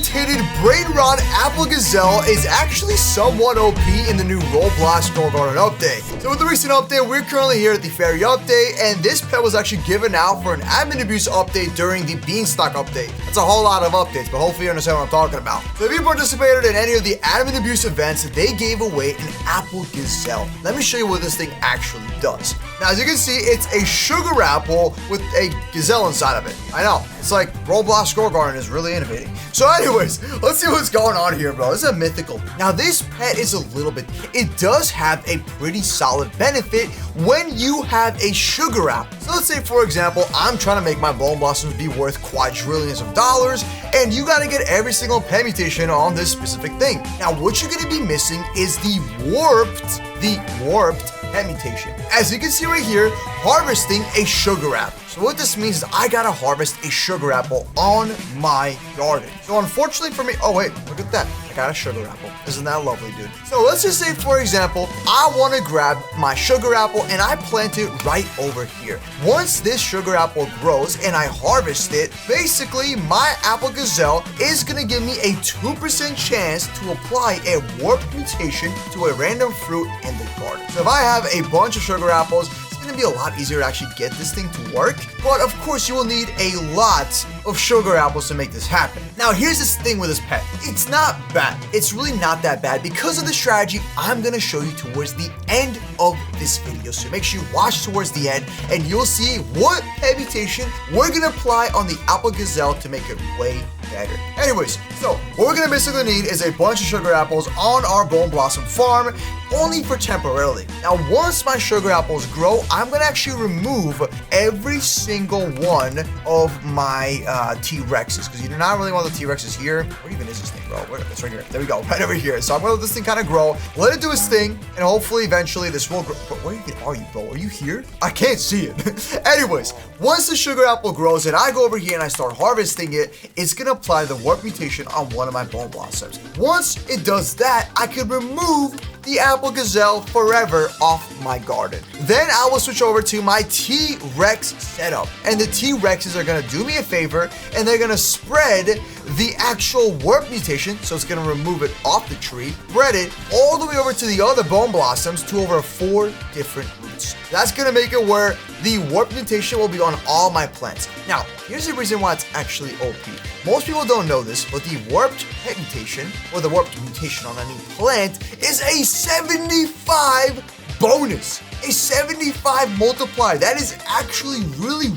mutated brainrot apple gazelle is actually somewhat OP in the new Roblox Garden update. So with the recent update, we're currently here at the fairy update, and this pet was actually given out for an admin abuse update during the beanstalk update. That's a whole lot of updates, but hopefully you understand what I'm talking about. So if you participated in any of the admin abuse events, they gave away an apple gazelle. Let me show you what this thing actually does. Now, as you can see, it's a sugar apple with a gazelle inside of it. I know, it's like Roblox Garden is really innovating. So anyways, let's see what's going on here, bro. This is a mythical. Now, this pet is a little bit, it does have a pretty solid benefit when you have a sugar apple. So let's say, for example, I'm trying to make my bone blossoms be worth quadrillions of dollars, and you gotta get every single pet mutation on this specific thing. Now, what you're gonna be missing is the warped pet mutation. As you can see right here, harvesting a sugar apple. So what this means is I gotta harvest a sugar apple on my garden. So unfortunately for me, oh wait, look at that. I got a sugar apple. Isn't that lovely, dude? So let's just say, for example, I wanna grab my sugar apple and I plant it right over here. Once this sugar apple grows and I harvest it, basically my apple gazelle is gonna give me a 2% chance to apply a warp mutation to a random fruit in the garden. So if I have a bunch of sugar apples, it's gonna be a lot easier to actually get this thing to work. But of course, you will need a lot of sugar apples to make this happen. Now, here's this thing with this pet. It's not bad. It's really not that bad because of the strategy I'm gonna show you towards the end of this video. So make sure you watch towards the end and you'll see what pet mutation we're gonna apply on the apple gazelle to make it way better. Anyways, so what we're gonna basically need is a bunch of sugar apples on our bone blossom farm, only for temporarily. Now, once my sugar apples grow, I'm gonna actually remove every single one of my T-Rexes, because you do not really want the T-Rexes here. Where even is this thing, bro? It's right here. There we go, right over here. So I'm gonna let this thing kind of grow, let it do its thing, and hopefully eventually this will grow. But where even are you, bro? Are you here? I can't see it. Anyways, once the sugar apple grows and I go over here and I start harvesting it, it's gonna apply the warp mutation on one of my bone blossoms. Once it does that, I can remove the apple gazelle forever off my garden. Then I will switch over to my T-Rex setup, and the T-Rexes are gonna do me a favor and they're gonna spread the actual warp mutation, so it's gonna remove it off the tree, spread it all the way over to the other bone blossoms to over 4 different roots. That's gonna make it where the warp mutation will be on all my plants. Now, here's the reason why it's actually OP. Most people don't know this, but the warped pet mutation, or the warped mutation on any plant, is a 75 bonus. A 75 multiplier. That is actually really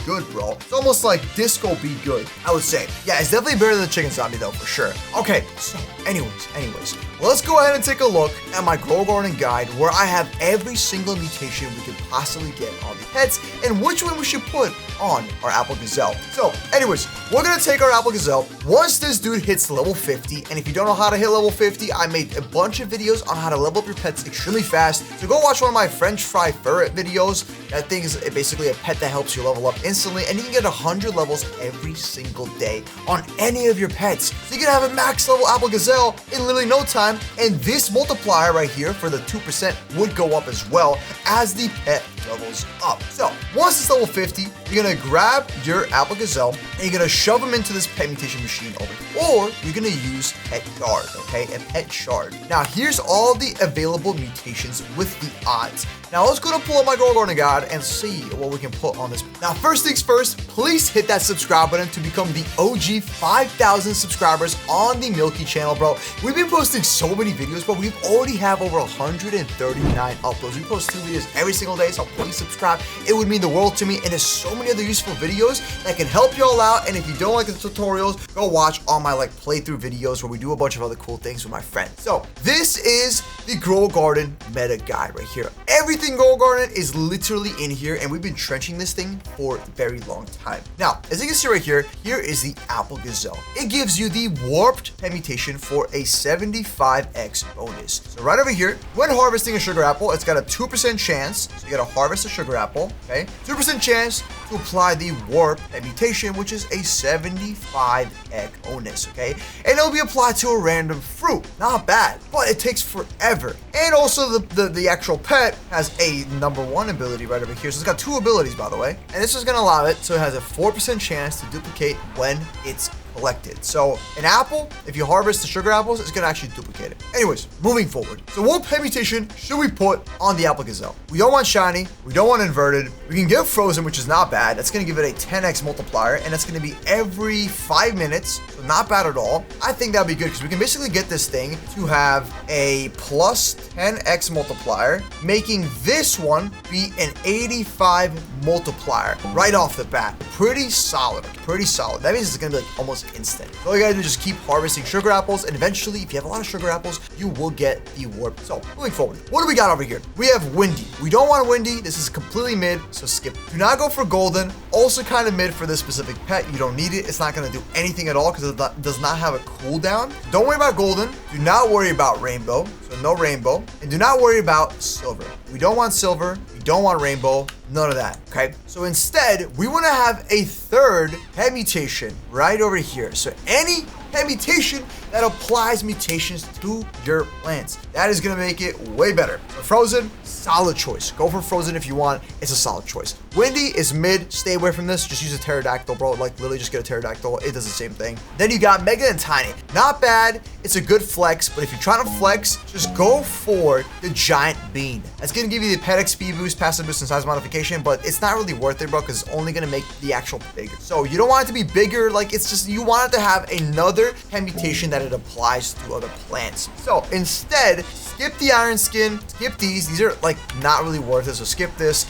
good, bro. It's almost like disco be good, I would say. Yeah, it's definitely better than the chicken zombie though, for sure. Okay, so anyways, let's go ahead and take a look at my Grow Garden guide where I have every single mutation we could possibly get on the pets and which one we should put on our apple gazelle. So anyways, we're gonna take our apple gazelle once this dude hits level 50. And if you don't know how to hit level 50, I made a bunch of videos on how to level up your pets extremely fast. So go watch one of my French fry ferret videos. That thing is basically a pet that helps you level up instantly, and you can get 100 levels every single day on any of your pets. So you can have a max level apple gazelle in literally no time, and this multiplier right here for the 2% would go up as well as the pet levels up. So once it's level 50, you're gonna grab your apple gazelle and you're gonna shove them into this pet mutation machine over here, or you're gonna use pet guard, okay, a pet shard. Now here's all the available mutations with the odds. Now let's go to pull up my Grow Garden guide and see what we can put on this. Now first things first, please hit that subscribe button to become the OG 5,000 subscribers on the Milky channel, bro. We've been posting so many videos, but we already have over 139 uploads. We post 2 videos every single day, so please subscribe. It would mean the world to me, and there's so many other useful videos that can help you all out. And if you don't like the tutorials, go watch all my playthrough videos where we do a bunch of other cool things with my friends. So this is the Grow Garden meta guide right here. Everything Grow Garden is literally in here, and we've been trenching this thing for a very long time. Now, as you can see right here, here is the apple gazelle. It gives you the warped pet mutation for a 75x bonus. So right over here, when harvesting a sugar apple, it's got a 2% chance. So you gotta harvest a sugar apple, okay? 2% chance to apply the warp pet mutation, which is a 75x bonus, okay? And it'll be applied to a random fruit. Not bad, but it takes forever. And also the actual pet has a #1 ability right over here. So it's got 2 abilities, by the way. And this is gonna allow it, so it has a 4% chance to duplicate when it's collected. So an apple, if you harvest the sugar apples, it's gonna actually duplicate it. Anyways, moving forward. So what pet mutation should we put on the apple gazelle? We don't want shiny, we don't want inverted. We can give frozen, which is not bad. That's gonna give it a 10x multiplier, and it's gonna be every 5 minutes, so not bad at all. I think that'd be good because we can basically get this thing to have a plus 10x multiplier, making this one be an 85 multiplier right off the bat. Pretty solid, pretty solid. That means it's gonna be like almost instant. So all you gotta do is just keep harvesting sugar apples, and eventually, if you have a lot of sugar apples, you will get the warp. So moving forward, what do we got over here? We have windy. We don't want windy. This is completely mid, so skip. Do not go for golden. Also kind of mid for this specific pet. You don't need it. It's not gonna do anything at all because it does not have a cooldown. Don't worry about golden. Do not worry about rainbow. So no rainbow. And do not worry about silver. We don't want silver. We don't want rainbow. None of that, okay? So instead, we want to have a third pet mutation right over here. So any pet mutation that applies mutations to your plants. That is going to make it way better. So frozen, solid choice. Go for frozen if you want. It's a solid choice. Windy is mid. Stay away from this. Just use a pterodactyl, bro. Like literally just get a pterodactyl. It does the same thing. Then you got mega and tiny. Not bad. It's a good flex, but if you're trying to flex, just go for the giant bean. That's going to give you the pet XP boost, passive boost, and size modification, but it's not really worth it, bro, because it's only going to make the actual bigger. So you don't want it to be bigger. Like it's just, you want it to have another pet mutation that it applies to other plants. So instead, skip the iron skin, skip these. These are like not really worth it. So skip this,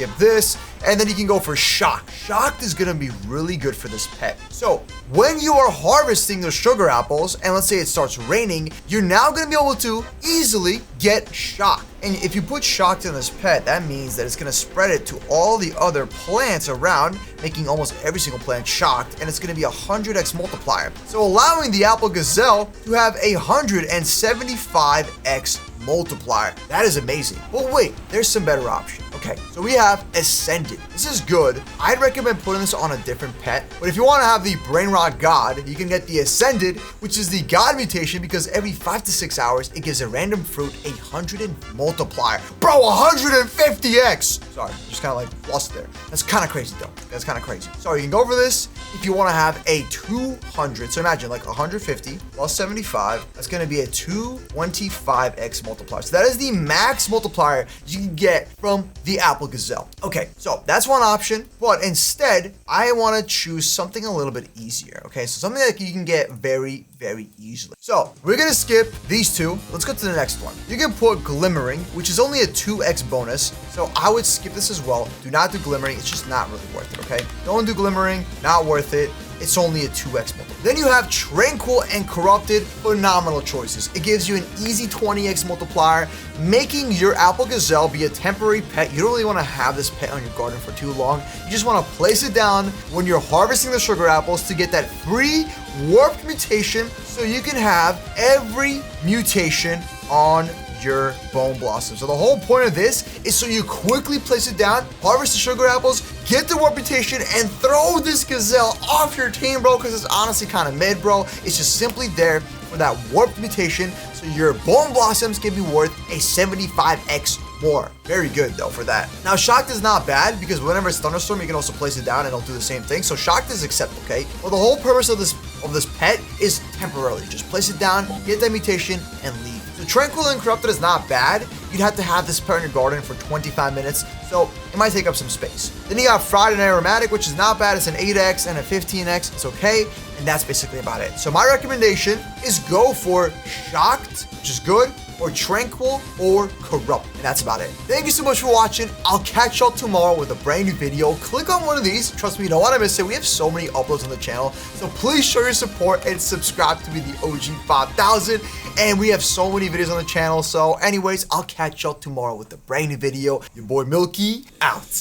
and then you can go for shock. Shocked is gonna be really good for this pet. So when you are harvesting those sugar apples, and let's say it starts raining, you're now gonna be able to easily get shocked. And if you put shocked in this pet, that means that it's gonna spread it to all the other plants around, making almost every single plant shocked, and it's gonna be a 100x multiplier. So allowing the apple gazelle to have a 175x multiplier. That is amazing. But wait, there's some better option. Okay, so we have Ascended. This is good. I'd recommend putting this on a different pet, but if you want to have the Brainrot God, you can get the Ascended, which is the God mutation, because every 5 to 6 hours, it gives a random fruit a 100 multiplier. Bro, 150x! Sorry, just kind of like lost there. That's kind of crazy though. That's kind of crazy. So you can go for this if you want to have a 200. So imagine like 150 plus 75. That's going to be a 225x multiplier. So that is the max multiplier you can get from the apple gazelle. Okay, so that's one option, but instead I want to choose something a little bit easier. Okay, so something that you can get very, very easily. So we're gonna skip these two. Let's go to the next one. You can put glimmering, which is only a 2x bonus. So I would skip this as well. Do not do glimmering. It's just not really worth it. Okay, don't do glimmering. Not worth it. It's only a 2x multiplier. Then you have Tranquil and Corrupted, phenomenal choices. It gives you an easy 20x multiplier, making your apple gazelle be a temporary pet. You don't really want to have this pet on your garden for too long. You just want to place it down when you're harvesting the sugar apples to get that free warped mutation, so you can have every mutation on your bone blossom. So the whole point of this is so you quickly place it down, harvest the sugar apples, get the warp mutation, and throw this gazelle off your team, bro, because it's honestly kind of mid, bro. It's just simply there for that warped mutation, so your bone blossoms can be worth a 75x more. Very good though for that. Now shocked is not bad because whenever it's thunderstorm, you can also place it down and it'll do the same thing. So shocked is acceptable, okay? Well, the whole purpose of this pet is temporarily. Just place it down, get that mutation, and leave. So Tranquil and Corrupted is not bad. You'd have to have this pet in your garden for 25 minutes, so it might take up some space. Then you got Fried and Aromatic, which is not bad. It's an 8x and a 15x. It's okay, and that's basically about it. So my recommendation is go for Shocked, which is good, or Tranquil, or Corrupt, and that's about it. Thank you so much for watching. I'll catch y'all tomorrow with a brand new video. Click on one of these. Trust me, you don't want to miss it. We have so many uploads on the channel, so please show your support and subscribe to be the OG 5000. And we have so many videos on the channel. So anyways, I'll catch y'all tomorrow with a brand new video. Your boy Milky out.